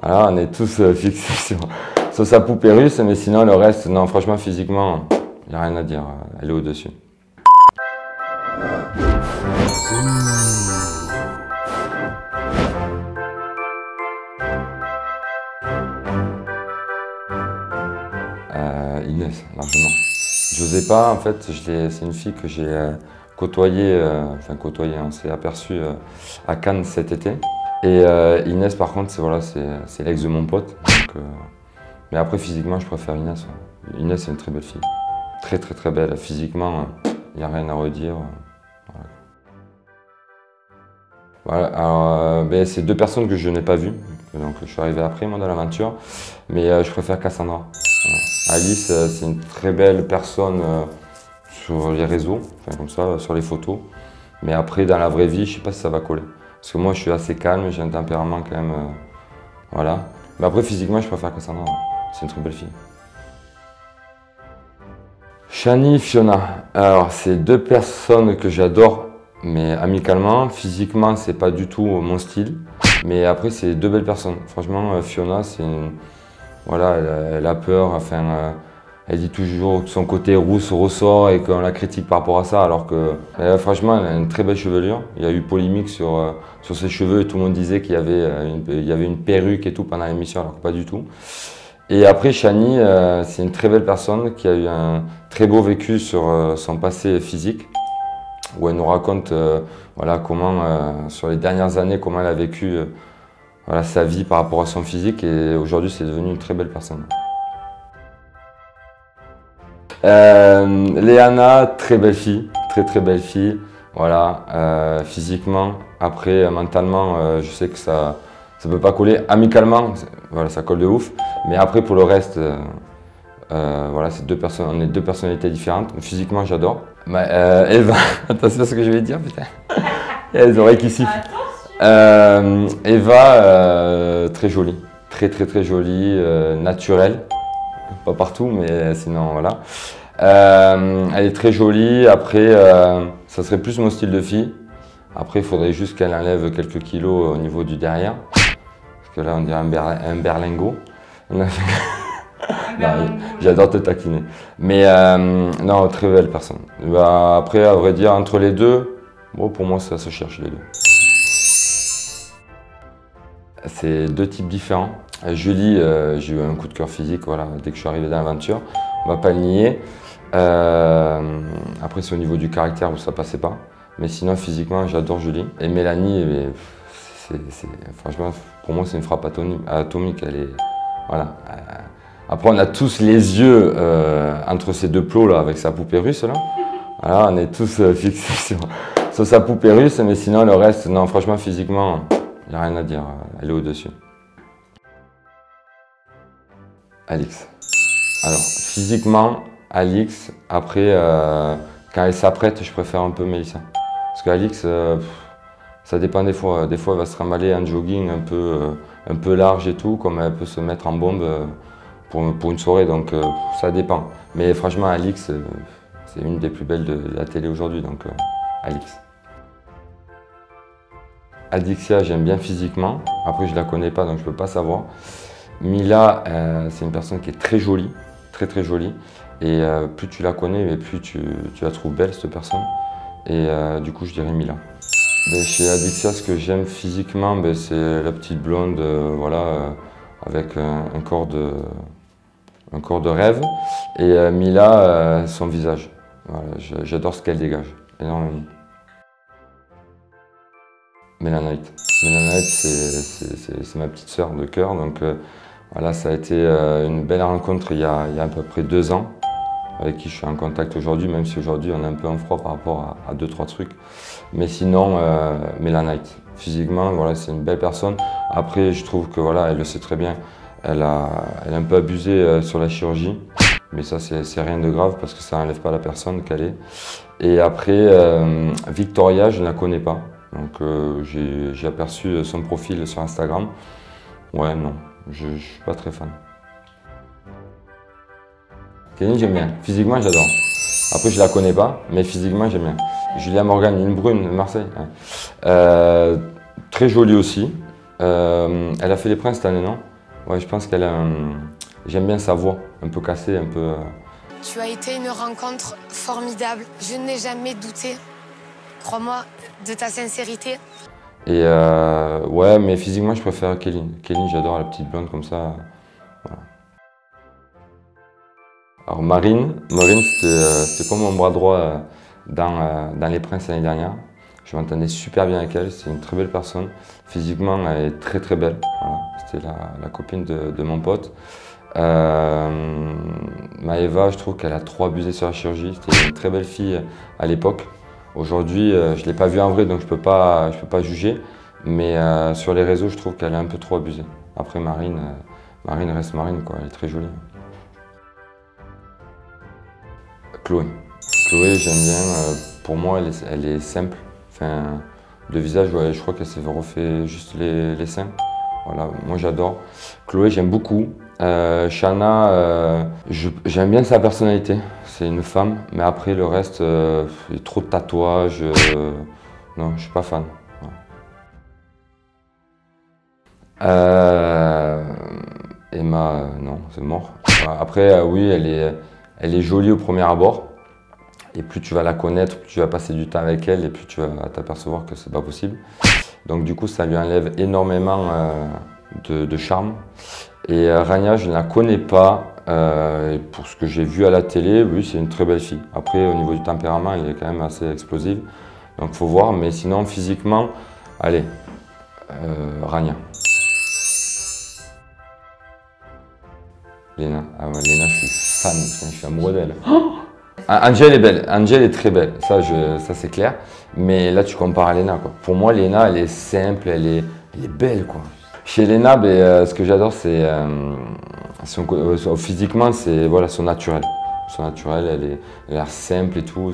Voilà, on est tous fixés sur sa poupée russe, mais sinon le reste, non, franchement, physiquement, il n'y a rien à dire, elle est au-dessus. Inès, largement. J'osais pas, en fait, c'est une fille que j'ai côtoyée, on s'est aperçu à Cannes cet été. Et Inès, par contre, c'est l'ex de mon pote. Donc, mais après, physiquement, je préfère Inès. Ouais. Inès, c'est une très belle fille. Très, très, très belle. Physiquement, il n'y a rien à redire. Voilà. Alors, c'est deux personnes que je n'ai pas vues. Donc, je suis arrivé après, moi, dans l'aventure. Mais je préfère Cassandra. Voilà. Alice, c'est une très belle personne sur les réseaux, comme ça, sur les photos. Mais après, dans la vraie vie, je ne sais pas si ça va coller. Parce que moi, je suis assez calme, j'ai un tempérament quand même. Voilà. Mais après, physiquement, je préfère Cassandra. Ouais. C'est une très belle fille. Shani, Fiona. Alors, c'est deux personnes que j'adore, mais amicalement. Physiquement, c'est pas du tout mon style. Mais après, c'est deux belles personnes. Franchement, Fiona, c'est une. Voilà, elle a peur, enfin, elle dit toujours que son côté rousse ressort et qu'on la critique par rapport à ça, alors que franchement, elle a une très belle chevelure. Il y a eu polémique sur ses cheveux et tout le monde disait qu'il y avait une perruque et tout pendant l'émission, alors que pas du tout. Et après, Shani, c'est une très belle personne qui a eu un très beau vécu sur son passé physique, où elle nous raconte voilà, comment, sur les dernières années, comment elle a vécu voilà, sa vie par rapport à son physique, et aujourd'hui c'est devenu une très belle personne. Léana, très belle fille, très très belle fille, voilà, physiquement, après mentalement je sais que ça peut pas coller, amicalement voilà, ça colle de ouf, mais après pour le reste, voilà, c'est deux personnes, on est deux personnalités différentes, physiquement j'adore. Eva, attention à ce que je vais dire, putain, il y a les oreilles qui sifflent. Eva, très jolie, très très très jolie, naturelle, pas partout mais sinon voilà. Elle est très jolie, après ça serait plus mon style de fille. Après il faudrait juste qu'elle enlève quelques kilos au niveau du derrière, parce que là on dirait un berlingot. J'adore te taquiner, mais non, très belle personne. Bah, après à vrai dire entre les deux, bon, pour moi ça se cherche les deux. C'est deux types différents. Julie, j'ai eu un coup de cœur physique voilà, dès que je suis arrivé dans l'aventure, on va pas le nier. Après c'est au niveau du caractère où ça passait pas. Mais sinon physiquement j'adore Julie. Et Mélanie, franchement pour moi c'est une frappe atomique. Elle est, voilà. Après on a tous les yeux entre ces deux plots là avec sa poupée russe là. Voilà, on est tous fixés sur sa poupée russe, mais sinon le reste, non franchement physiquement. Il n'y a rien à dire, elle est au-dessus. Alix. Alors, physiquement, Alix, après, quand elle s'apprête, je préfère un peu Mélissa. Parce qu'Alix, ça dépend des fois. Des fois, elle va se trimballer en jogging un peu large et tout, comme elle peut se mettre en bombe pour une soirée, donc ça dépend. Mais franchement, Alix, c'est une des plus belles de la télé aujourd'hui, donc Alix. Adixia, j'aime bien physiquement. Après, je la connais pas, donc je peux pas savoir. Mila, c'est une personne qui est très jolie, très très jolie. Et plus tu la connais, mais plus tu la trouves belle, cette personne. Et du coup, je dirais Mila. Chez Adixia, ce que j'aime physiquement, c'est la petite blonde, voilà, avec un corps de rêve. Et Mila, son visage. Voilà, j'adore ce qu'elle dégage, énormément. Mélanite. Mélanite, c'est ma petite sœur de cœur, donc voilà, ça a été une belle rencontre il y a à peu près 2 ans, avec qui je suis en contact aujourd'hui, même si aujourd'hui on est un peu en froid par rapport à 2-3 trucs. Mais sinon, Mélanite. Physiquement, voilà, c'est une belle personne. Après, je trouve que voilà, elle le sait très bien, elle a un peu abusé sur la chirurgie, mais ça c'est rien de grave parce que ça n'enlève pas la personne qu'elle est. Et après, Victoria, je ne la connais pas. Donc j'ai aperçu son profil sur Instagram. Ouais, non, je ne suis pas très fan. Kenny, j'aime bien. Physiquement, j'adore. Après, je la connais pas, mais physiquement, j'aime bien. Julia Morgan, une brune de Marseille. Ouais. Très jolie aussi. Elle a fait les Princes cette année, non? Ouais, je pense qu'elle a j'aime bien sa voix, un peu cassée, un peu... Tu as été une rencontre formidable. Je n'ai jamais douté, crois-moi, de ta sincérité. Et ouais, mais physiquement, je préfère Kéline. Kéline, j'adore la petite blonde comme ça. Voilà. Alors Marine c'était comme mon bras droit dans Les Princes l'année dernière. Je m'entendais super bien avec elle, c'est une très belle personne. Physiquement, elle est très très belle. Voilà. C'était la copine de mon pote. Maëva, je trouve qu'elle a trop abusé sur la chirurgie. C'était une très belle fille à l'époque. Aujourd'hui, je ne l'ai pas vue en vrai, donc je peux pas juger. Mais sur les réseaux, je trouve qu'elle est un peu trop abusée. Après, Marine reste Marine, quoi. Elle est très jolie. Chloé. Chloé, j'aime bien. Pour moi, elle est simple. Enfin, le visage, ouais, je crois qu'elle s'est refait juste les seins. Voilà, moi j'adore. Chloé, j'aime beaucoup. Shana, j'aime bien sa personnalité. C'est une femme, mais après le reste, il y a trop de tatouages. Non, je suis pas fan. Ouais. Emma, non, c'est mort. Après, oui, elle est jolie au premier abord. Et plus tu vas la connaître, plus tu vas passer du temps avec elle, et plus tu vas t'apercevoir que c'est pas possible. Donc du coup, ça lui enlève énormément de charme. Et Rania, je ne la connais pas. Et pour ce que j'ai vu à la télé, oui, c'est une très belle fille. Après, au niveau du tempérament, elle est quand même assez explosive. Donc faut voir. Mais sinon, physiquement, allez, Rania. Léna, ah ouais, Léna, je suis fan, je suis amoureux d'elle. Angel est belle, Angel est très belle, ça c'est clair. Mais là, tu compares à Léna, quoi. Pour moi, Léna, elle est simple, elle est belle, quoi. Chez Léna, ce que j'adore, c'est physiquement, c'est voilà, son naturel. Son naturel, elle a l'air simple et tout.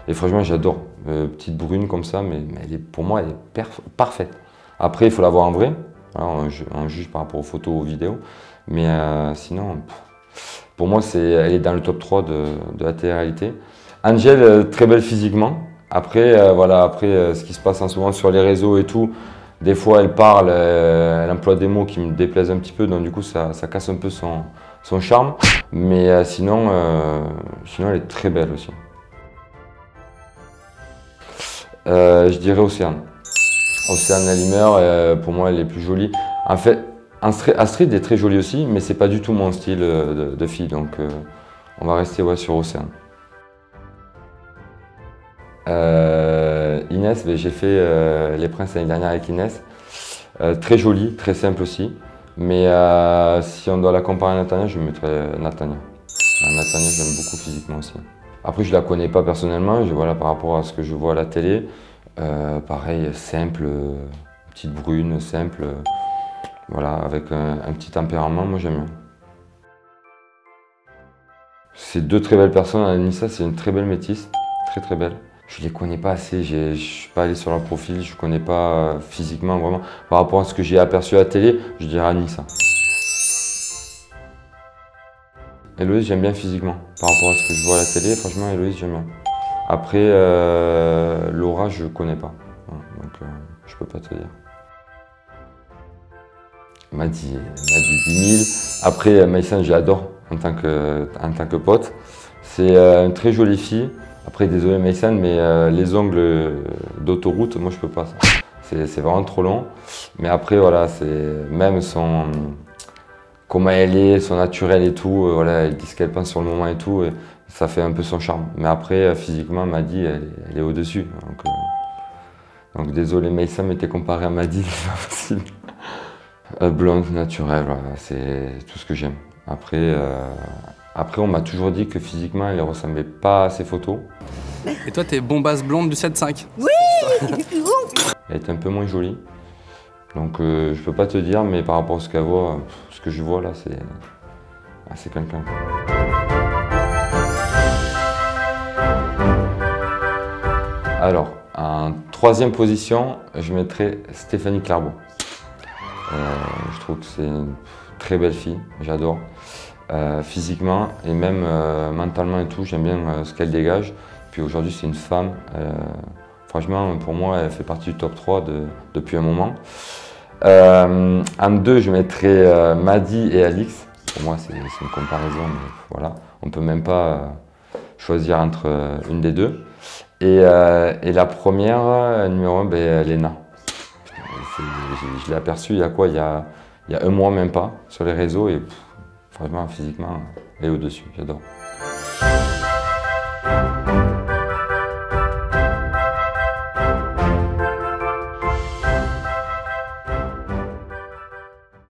Et franchement, j'adore. Petite brune comme ça, mais pour moi, elle est parfaite. Après, il faut la voir en vrai. Voilà, on juge par rapport aux photos, aux vidéos. Mais sinon, pour moi, elle est dans le top 3 de la télé-réalité. Angel, très belle physiquement. Après, voilà, ce qui se passe en ce moment sur les réseaux et tout, des fois elle parle, elle emploie des mots qui me déplaisent un petit peu, donc du coup ça casse un peu son charme. Mais sinon, elle est très belle aussi. Je dirais Océane. Océane Nalimer, pour moi elle est plus jolie. En fait, Astrid est très jolie aussi, mais c'est pas du tout mon style de fille, donc on va rester ouais, sur Océane. Inès, j'ai fait Les Princes l'année dernière avec Inès. Très jolie, très simple aussi. Mais si on doit la comparer à Natania, je mettrais Natania. Natania, j'aime beaucoup physiquement aussi. Après, je la connais pas personnellement, voilà, par rapport à ce que je vois à la télé. Pareil, simple, petite brune, simple. Voilà, avec un petit tempérament, moi j'aime bien. C'est deux très belles personnes. Anissa, c'est une très belle métisse, très très belle. Je les connais pas assez, je suis pas allé sur leur profil, je connais pas physiquement vraiment. Par rapport à ce que j'ai aperçu à la télé, je dirais Anissa. Héloïse, j'aime bien physiquement. Par rapport à ce que je vois à la télé, franchement, Héloïse, j'aime bien. Après, Laura, je connais pas. Donc, je peux pas te dire. Maddy 10 000. Après, Maïsan, j'adore en tant que pote. C'est une très jolie fille. Après, désolé Maïsan, mais les ongles d'autoroute, moi je peux pas. C'est vraiment trop long. Mais après, voilà, c'est même comment elle est, son naturel et tout. Voilà, elle dit ce qu'elle pense sur le moment et tout. Et ça fait un peu son charme. Mais après, physiquement, Maddy, elle est au-dessus. Donc désolé Maïsan, mais t'es comparé à Maddy, c'est pas facile. Blonde, naturelle, voilà, c'est tout ce que j'aime. Après, on m'a toujours dit que physiquement, elle ne ressemblait pas à ses photos. Et toi, t'es bombasse blonde du 7-5. Oui. Elle est un peu moins jolie. Donc, je peux pas te dire, mais par rapport à ce qu'elle voit, ce que je vois là, c'est quelqu'un. Alors, en troisième position, je mettrais Stéphanie Clairbeau. Je trouve que c'est une très belle fille, j'adore. Physiquement et même mentalement et tout, j'aime bien ce qu'elle dégage. Puis aujourd'hui, c'est une femme. Franchement, pour moi, elle fait partie du top 3 depuis un moment. En 2, je mettrais Madi et Alix. Pour moi, c'est une comparaison, mais voilà. On ne peut même pas choisir entre une des deux. Et la première, numéro 1, ben, Léna. Je l'ai aperçue il y a quoi? Il y a un mois, même pas, sur les réseaux. Et franchement, physiquement, elle est au-dessus. J'adore.